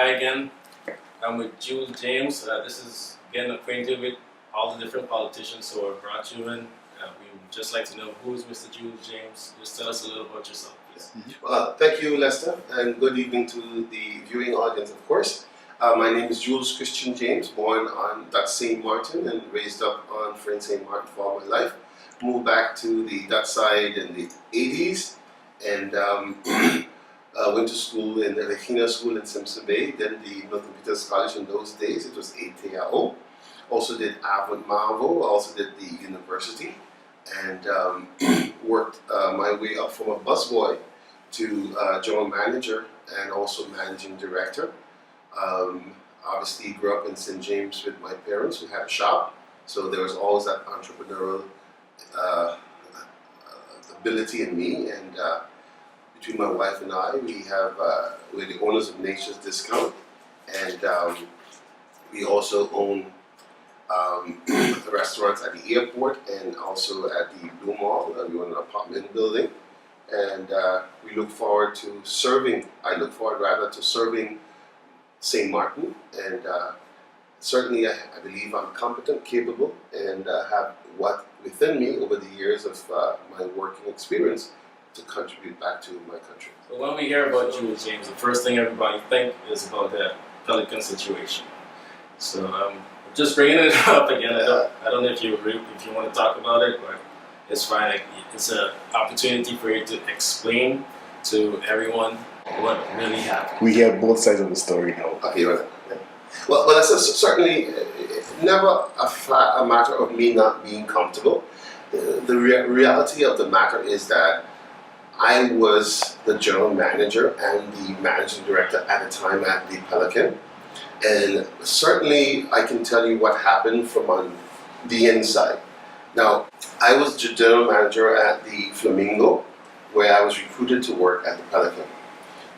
Hi again. I'm with Jules James. This is again acquainted with all the different politicians who have brought you in. We would just like to know who is Mr. Jules James. Just tell us a little about yourself, please. Thank you, Lester, and good evening to the viewing audience, of course. My name is Jules Christian James, born on that St. Maarten and raised up on French St. Maarten for all my life. Moved back to that side in the 80s and went to school in the Regina School in Simpson Bay, then the Milton Peters College in those days. It was ATAO. Also did Avon Marvo, also did the university, and worked my way up from a busboy to general manager and also managing director. Obviously grew up in St. James with my parents who had a shop, so there was always that entrepreneurial ability in me, and between my wife and I, we're the owners of Nature's Discount, and we also own restaurants at the airport and also at the Blue Mall. We own an apartment building, and we look forward to serving. I look forward rather to serving St. Maarten, and certainly I believe I'm competent, capable, and have what within me over the years of my working experience to contribute back to my country. So when we hear about Jules James, the first thing everybody think is about the Pelican situation. So just bringing it up again. I don't know if you want to talk about it, but it's fine. It's an opportunity for you to explain to everyone what really happened. We hear both sides of the story now. Okay, right. Well, that's certainly never a matter of me not being comfortable. The reality of the matter is that I was the general manager and the managing director at the time at the Pelican, and certainly I can tell you what happened from on the inside. Now, I was the general manager at the Flamingo, where I was recruited to work at the Pelican.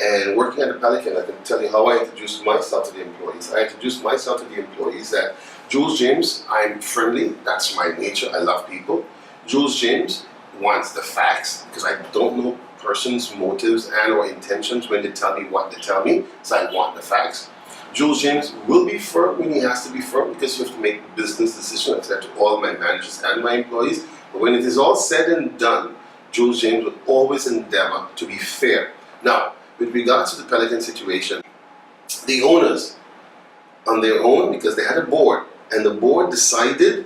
And working at the Pelican, I can tell you how I introduced myself to the employees. I introduced myself to the employees that Jules James, I'm friendly, that's my nature, I love people. Jules James wants the facts, because I don't know person's motives and or intentions when they tell me what they tell me, so I want the facts. Jules James will be firm when he has to be firm, because you have to make business decisions. I've said to all my managers and my employees, but when it is all said and done, Jules James will always endeavor to be fair. Now, with regards to the Pelican situation, the owners, on their own, because they had a board, and the board decided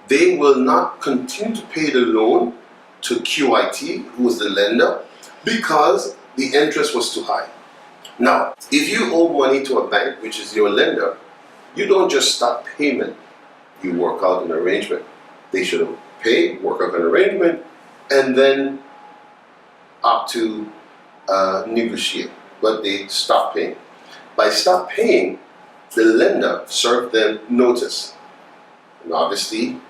they will not continue to pay the loan to QIT, who was the lender, because the interest was too high. Now, if you owe money to a bank, which is your lender, you don't just stop payment. You work out an arrangement. They should have paid, work out an arrangement, and then up to negotiate, but they stopped paying. By stop paying, the lender served them notice. And obviously,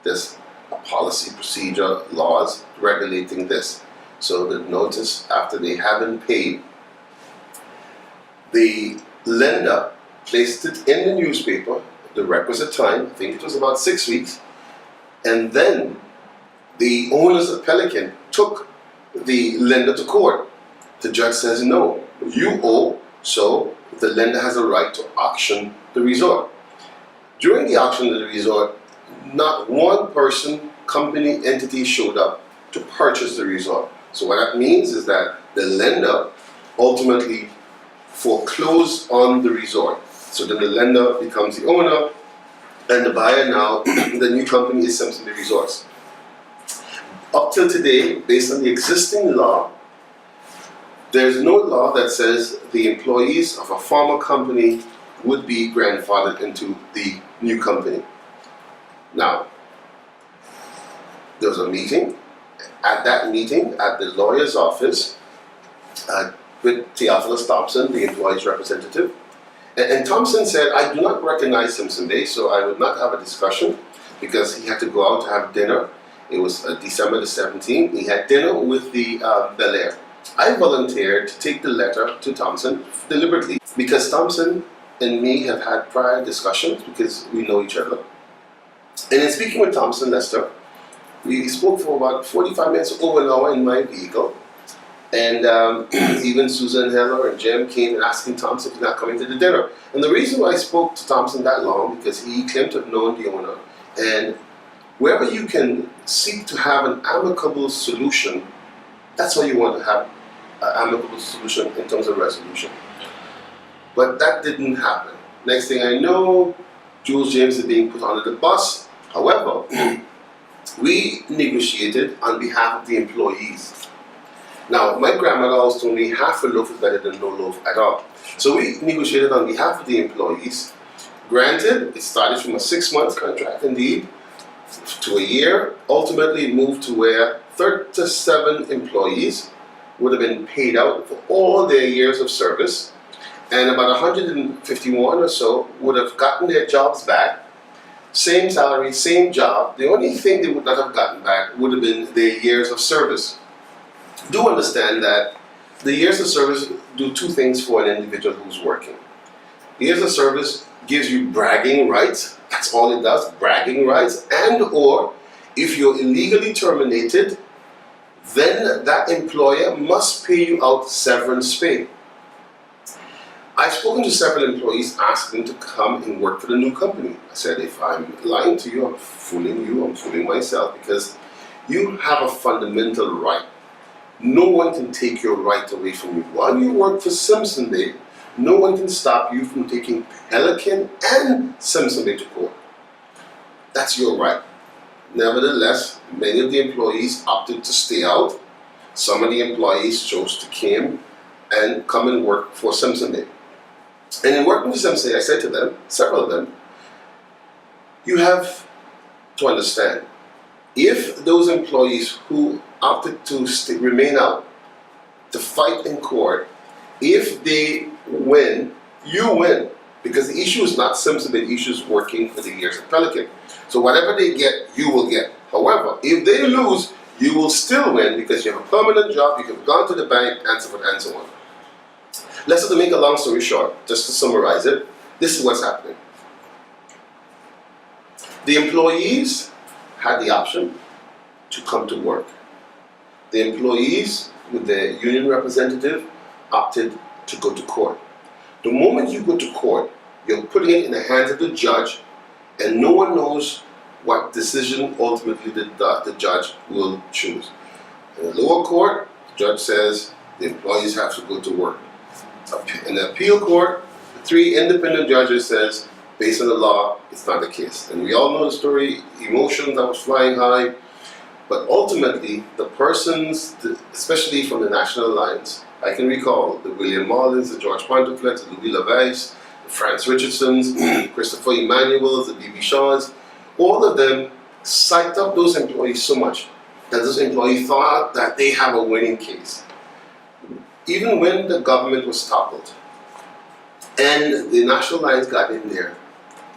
there's a policy, procedure, laws regulating this. So the notice, after they haven't paid, the lender placed it in the newspaper, the requisite time, I think it was about 6 weeks, and then the owners of Pelican took the lender to court. The judge says, no, you owe, so the lender has a right to auction the resort. During the auction of the resort, not one person, company, entity showed up to purchase the resort. So what that means is that the lender ultimately foreclosed on the resort. So then the lender becomes the owner, and the buyer now, the new company is Simpson Bay Resorts. Up till today, based on the existing law, there's no law that says the employees of a former company would be grandfathered into the new company. Now, there was a meeting. At that meeting, at the lawyer's office, with Theophilus Thompson, the employee's representative, and Thompson said, I do not recognize Simpson Bay, so I would not have a discussion, because he had to go out to have dinner. It was December the 17th. He had dinner with the Bel Air. I volunteered to take the letter to Thompson deliberately, because Thompson and me have had prior discussions, because we know each other. And in speaking with Thompson, Lester, we spoke for about 45 minutes, over an hour in my vehicle, And even Susan Heller and Jim came and asking Thompson if he's not coming to the dinner. And the reason why I spoke to Thompson that long, because he claimed to have known the owner. And wherever you can seek to have an amicable solution, that's why you want to have an amicable solution in terms of resolution. But that didn't happen. Next thing I know, Jules James is being put under the bus. However, we negotiated on behalf of the employees. Now, my grandmother always told me half a loaf is better than no loaf at all. So we negotiated on behalf of the employees. Granted, it started from a 6-month contract indeed to a year. Ultimately, it moved to where 37 employees would have been paid out for all their years of service, and about 151 or so would have gotten their jobs back. Same salary, same job. The only thing they would not have gotten back would have been their years of service. Do understand that the years of service do two things for an individual who's working. Years of service gives you bragging rights. That's all it does, bragging rights. And or if you're illegally terminated, then that employer must pay you out severance pay. I've spoken to several employees asking to come and work for the new company. I said, if I'm lying to you, I'm fooling myself, because you have a fundamental right. No one can take your right away from you. While you work for Simpson Bay, no one can stop you from taking Pelican and Simpson Bay to court. That's your right. Nevertheless, many of the employees opted to stay out. Some of the employees chose to come and work for Simpson Bay. And in working for Simpson Bay, I said to them, several of them, you have to understand, if those employees who opted to remain out, to fight in court, if they win, you win. Because the issue is not Simpson Bay, the issue is working for the years of Pelican. So whatever they get, you will get. However, if they lose, you will still win because you have a permanent job, you have gone to the bank, and so forth and so on. Let's just make a long story short, just to summarize it, this is what's happening. The employees had the option to come to work. The employees, with their union representative, opted to go to court. The moment you go to court, you're putting it in the hands of the judge, and no one knows what decision ultimately the judge will choose. In the lower court, the judge says the employees have to go to work. In the appeal court, the 3 independent judges says, based on the law, it's not the case. And we all know the story, emotions that was flying high, but ultimately, the persons, especially from the National Alliance, I can recall the William Marlins, the George Ponteflex, the Louis LaVaisse, the Franz Richardsons, Christopher Emanuels, the B.B. Shaws, all of them psyched up those employees so much that those employees thought that they have a winning case. Even when the government was toppled and the National Alliance got in there,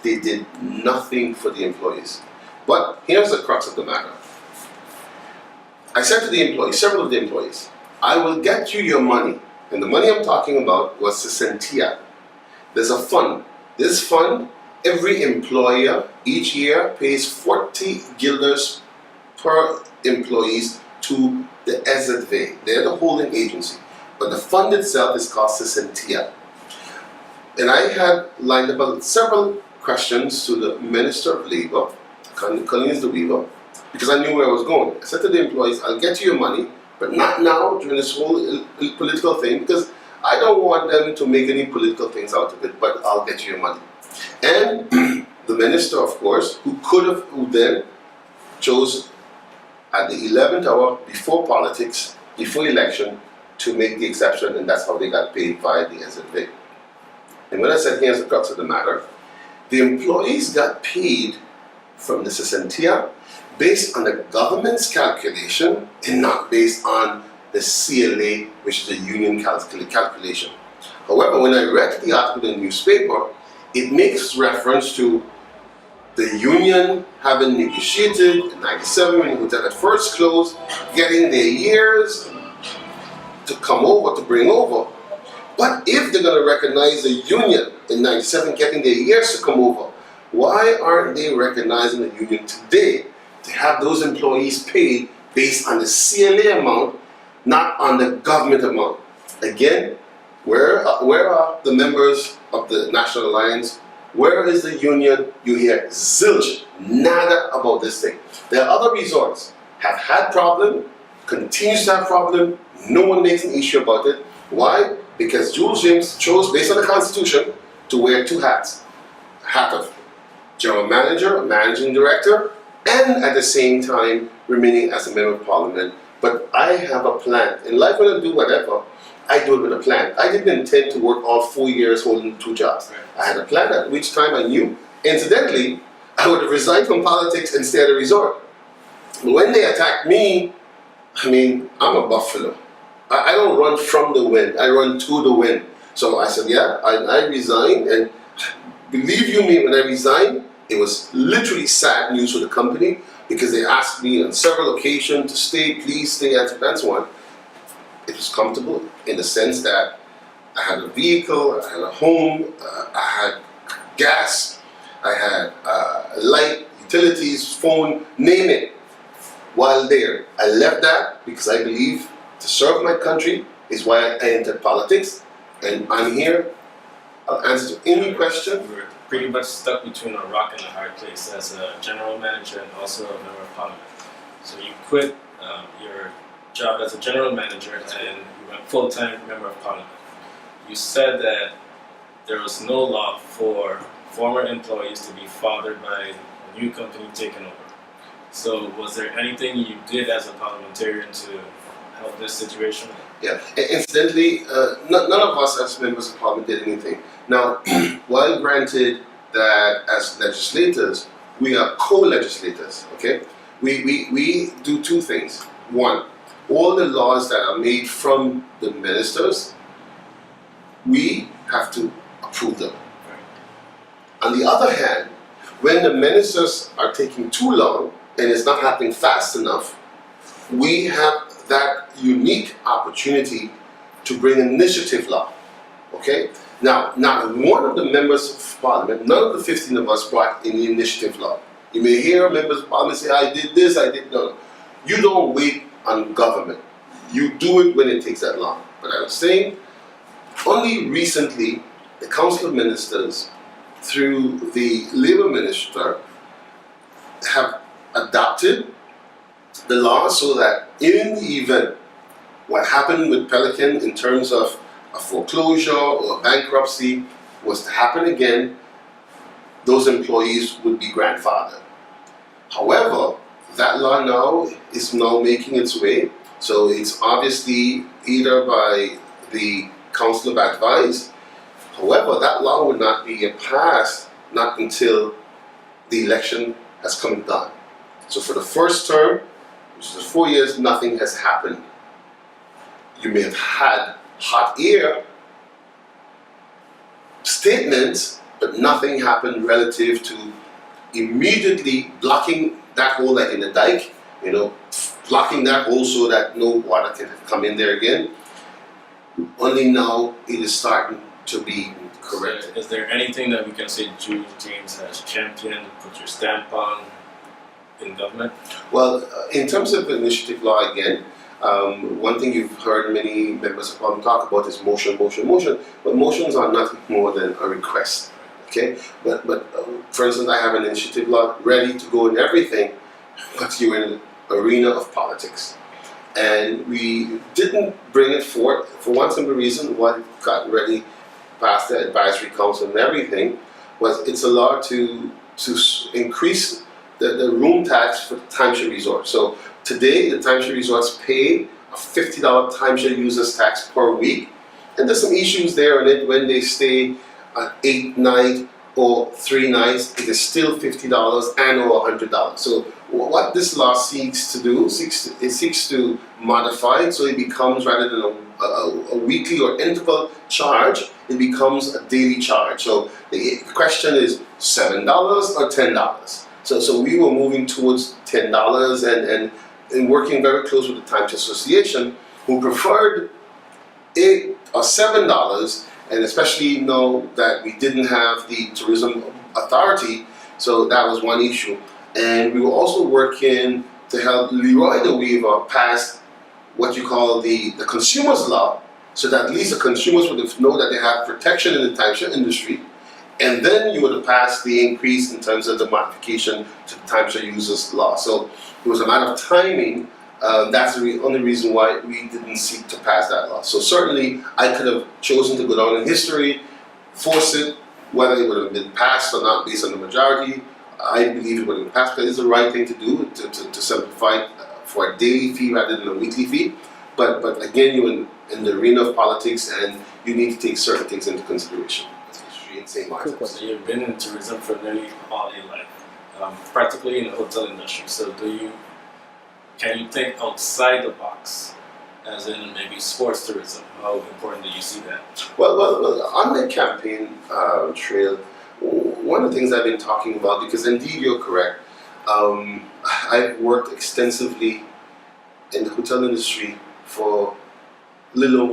they did nothing for the employees. But here's the crux of the matter. I said to the employees, several of the employees, I will get you your money. And the money I'm talking about was Sessentia. There's a fund. This fund, every employer each year pays 40 guilders per employees to the SZV. They're the holding agency. But the fund itself is called Sessentia. And I had lined up several questions to the Minister of Labour, Collins de Weaver, because I knew where I was going. I said to the employees, I'll get you your money, but not now during this whole political thing, because I don't want them to make any political things out of it, but I'll get you your money. And the minister, of course, who then chose at the 11th hour before politics, before election, to make the exception, and that's how they got paid via the SZV. And when I said here's the crux of the matter, the employees got paid from the Sessentia based on the government's calculation and not based on the CLA, which is the union calculation. However, when I read the article in the newspaper, it makes reference to the union having negotiated in 97 when the hotel had first closed, getting their years to come over, to bring over. But if they're going to recognize the union in 97 getting their years to come over, why aren't they recognizing the union today to have those employees paid based on the CLA amount, not on the government amount. Again, where are the members of the National Alliance? Where is the union? You hear zilch, nada about this thing. There are other resorts have had problem, continues to have problem. No one makes an issue about it. Why? Because Jules James chose, based on the Constitution, to wear two hats. A hat of general manager, managing director, and at the same time remaining as a member of parliament. But I have a plan. In life, when I do whatever, I do it with a plan. I didn't intend to work all 4 years holding two jobs. I had a plan at which time I knew, incidentally, I would have resigned from politics and stayed at a resort. But when they attacked me, I mean, I'm a buffalo. I don't run from the wind, I run to the wind. So I said, yeah, I resigned, and believe you me, when I resigned, it was literally sad news for the company because they asked me on several occasions to stay, please stay, and so on. It was comfortable in the sense that I had a vehicle, I had a home, I had gas, I had light, utilities, phone, name it. While there, I left that because I believe to serve my country is why I entered politics, and I'm here. I'll answer to any question. You were pretty much stuck between a rock and a hard place as a general manager and also a member of parliament. So you quit your job as a general manager and you went full-time member of parliament. You said that there was no law for former employees to be fathered by a new company taking over. So was there anything you did as a parliamentarian to help this situation? Yeah, incidentally, none of us as members of parliament did anything. Now, while granted that as legislators, we are co-legislators, okay? We do two things. One, all the laws that are made from the ministers, we have to approve them. On the other hand, when the ministers are taking too long and it's not happening fast enough, we have that unique opportunity to bring initiative law, okay? Now, not one of the members of parliament, none of the 15 of us brought any initiative law. You may hear members of parliament say, I did this, I did no. You don't wait on government. You do it when it takes that long. But I was saying, only recently, the Council of Ministers, through the Labour Minister, have adopted the law so that in the event what happened with Pelican in terms of a foreclosure or bankruptcy was to happen again, those employees would be grandfathered. However, that law now is now making its way, so it's obviously either by the Council of Advice. However, that law would not be passed not until the election has come and done. So for the first term, which is 4 years, nothing has happened. You may have had hot air statements, but nothing happened relative to immediately blocking that hole like in the dike, you know, blocking that hole so that no water can come in there again. Only now it is starting to be correct. So is there anything that we can say Jules James has championed, put your stamp on in government? Well, in terms of initiative law again, one thing you've heard many members of parliament talk about is motion, but motions are nothing more than a request, okay? But for instance, I have an initiative law ready to go and everything, but you're in the arena of politics. And we didn't bring it forth for one simple reason, why it got ready past the advisory council and everything, was it's a law to increase the room tax for timeshare resorts. So today, the timeshare resorts pay a $50 timeshare users tax per week. And there's some issues there in it when they stay 8 nights or 3 nights, it is still $50 and or $100. So what this law seeks to do, it seeks to modify it so it becomes, rather than a weekly or interval charge, it becomes a daily charge. So the question is $7 or $10. So we were moving towards $10 and working very close with the Timeshare Association, who preferred $8 or $7, and especially know that we didn't have the tourism authority, so that was one issue. And we were also working to help Leroy the Weaver pass what you call the consumer's law, so that at least the consumers would know that they have protection in the timeshare industry, and then you would have passed the increase in terms of the modification to the timeshare users law. So it was a matter of timing. That's the only reason why we didn't seek to pass that law. So certainly I could have chosen to go down in history, force it, whether it would have been passed or not based on the majority. I believe it would have been passed because it's the right thing to do to simplify it for a daily fee rather than a weekly fee. But again, you're in the arena of politics, and you need to take certain things into consideration. Especially in St. Martin. So you've been in tourism for nearly all your life, practically in the hotel industry. So can you think outside the box, as in maybe sports tourism? How important do you see that? Well, on the campaign trail, one of the things I've been talking about, because indeed you're correct, I've worked extensively in the hotel industry for a little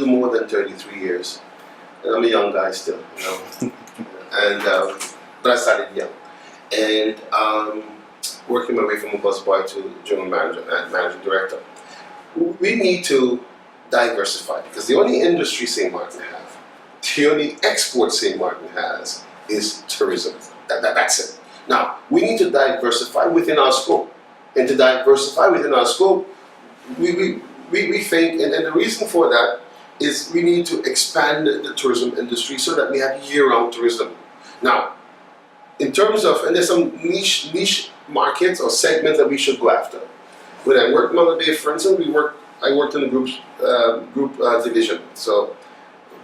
more than 33 years. And I'm a young guy still, you know. And but I started young, and working my way from a busboy to general manager and managing director. We need to diversify, because the only industry St. Martin has, the only export St. Martin has, is tourism. That's it. Now, we need to diversify within our scope. And to diversify within our scope, we think, and the reason for that is we need to expand the tourism industry so that we have year-round tourism. Now, in terms of, and there's some niche markets or segments that we should go after. When I worked in Mother Bay, for instance, I worked in the group division. So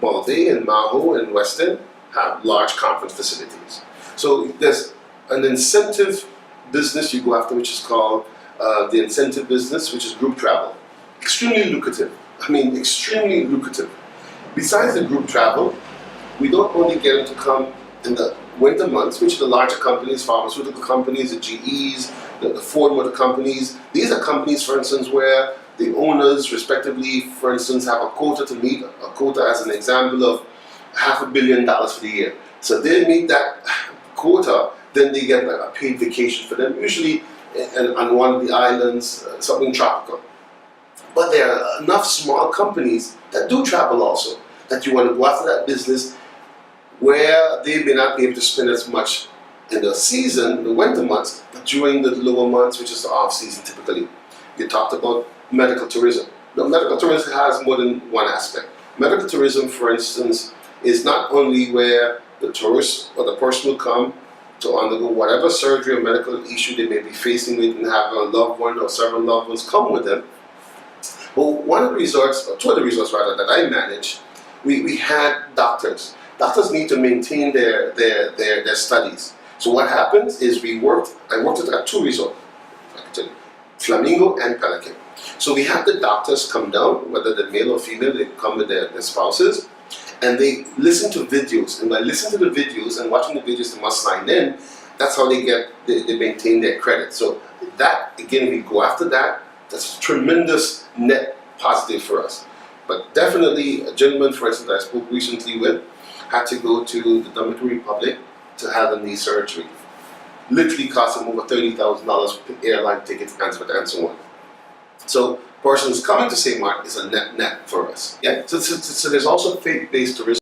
Mother Bay and Maho and Weston have large conference facilities. So there's an incentive business you go after, which is called the incentive business, which is group travel. Extremely lucrative. I mean, extremely lucrative. Besides the group travel, we don't only get them to come in the winter months, which are the larger companies, pharmaceutical companies, the GEs, the Ford Motor companies. These are companies, for instance, where the owners, respectively, for instance, have a quota to meet. A quota, as an example, of $500 million for the year. So they meet that quota, then they get a paid vacation for them, usually on one of the islands, something tropical. But there are enough small companies that do travel also, that you want to go after that business where they may not be able to spend as much in the season, the winter months, but during the lower months, which is the off season typically. You talked about medical tourism. Now, medical tourism has more than one aspect. Medical tourism, for instance, is not only where the tourist or the person will come to undergo whatever surgery or medical issue they may be facing with and have a loved one or several loved ones come with them. But one of the resorts, or two of the resorts rather, that I manage, we had doctors. Doctors need to maintain their studies. So what happens is I worked at two resorts, I can tell you, Flamingo and Pelican. So we have the doctors come down, whether they're male or female, they come with their spouses, and they listen to videos. And by listening to the videos and watching the videos, they must sign in. That's how they maintain their credit. So that, again, we go after that. That's a tremendous net positive for us. But definitely, a gentleman, for instance, I spoke recently with, had to go to the Dominican Republic to have a knee surgery. Literally cost him over $30,000 for airline tickets and so on. So persons coming to St. Martin is a net for us. Yeah. So there's also faith-based tourism.